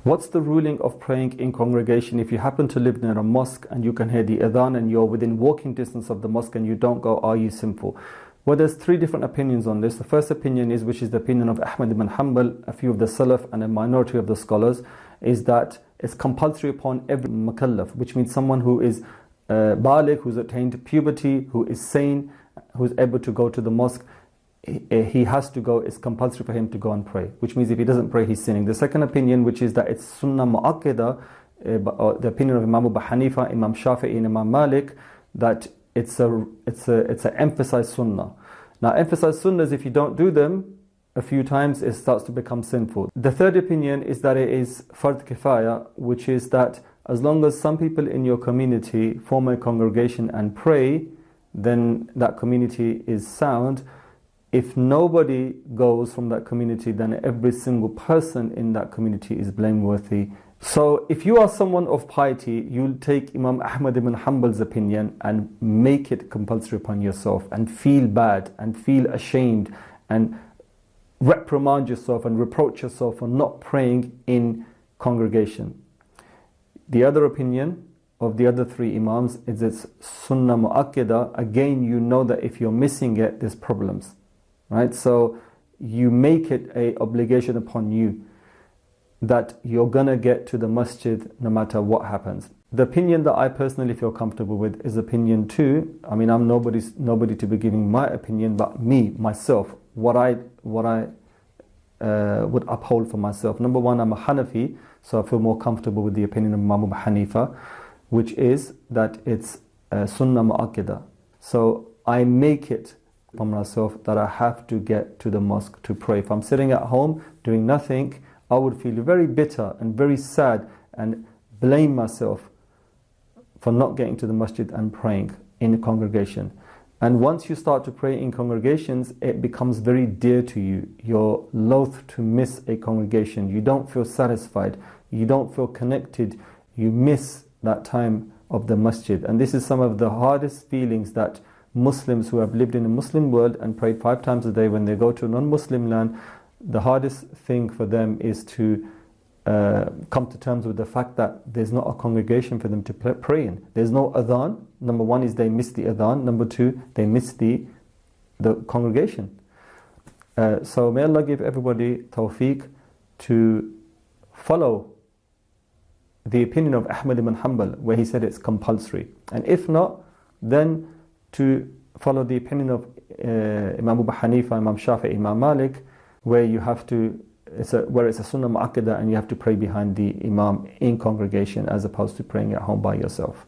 What's the ruling of praying in congregation if you happen to live near a mosque and you can hear the adhan and you're within walking distance of the mosque and you don't go, are you sinful? Well, there's three different opinions on this. The first opinion is, which is the opinion of Ahmad ibn Hanbal, a few of the Salaf and a minority of the scholars, is that it's compulsory upon every mukallaf, which means someone who is baligh, who's attained puberty, who is sane, who's able to go to the mosque. He has to go, it's compulsory for him to go and pray, which means if he doesn't pray, he's sinning. The second opinion, which is that it's sunnah mu'akkada, the opinion of Imam Abu Hanifa, Imam Shafi'i and Imam Malik, that it's an emphasized sunnah. Now, emphasized sunnahs, if you don't do them a few times, it starts to become sinful. The third opinion is that it is fard kifaya, which is that as long as some people in your community form a congregation and pray, then that community is sound. If nobody goes from that community, then every single person in that community is blameworthy. So if you are someone of piety, you'll take Imam Ahmad ibn Hanbal's opinion and make it compulsory upon yourself and feel bad and feel ashamed and reprimand yourself and reproach yourself for not praying in congregation. The other opinion of the other three Imams is it's sunnah mu'akkada. Again, you know that if you're missing it, there's problems. Right, so you make it an obligation upon you that you're gonna get to the masjid no matter what happens. The opinion that I personally feel comfortable with is opinion 2. I mean, I'm nobody to be giving my opinion, but myself, what I would uphold for myself. Number one, I'm a Hanafi, so I feel more comfortable with the opinion of Imam Abu Hanifa, which is that it's sunnah mu'akkada. So I make it upon myself that I have to get to the mosque to pray. If I'm sitting at home doing nothing, I would feel very bitter and very sad and blame myself for not getting to the masjid and praying in a congregation. And once you start to pray in congregations, it becomes very dear to you. You're loath to miss a congregation. You don't feel satisfied. You don't feel connected. You miss that time of the masjid. And this is some of the hardest feelings that Muslims who have lived in a Muslim world and prayed 5 times a day, when they go to a non-Muslim land, the hardest thing for them is to come to terms with the fact that there's not a congregation for them to pray in. There's no adhan. Number one is they miss the adhan. Number two, they miss the congregation. So may Allah give everybody tawfiq to follow the opinion of Ahmad ibn Hanbal, where he said it's compulsory. And if not, then to follow the opinion of Imam Abu Hanifa, Imam Shafi'i, Imam Malik, where you have to, where it's a sunnah mu'akkada and you have to pray behind the imam in congregation as opposed to praying at home by yourself.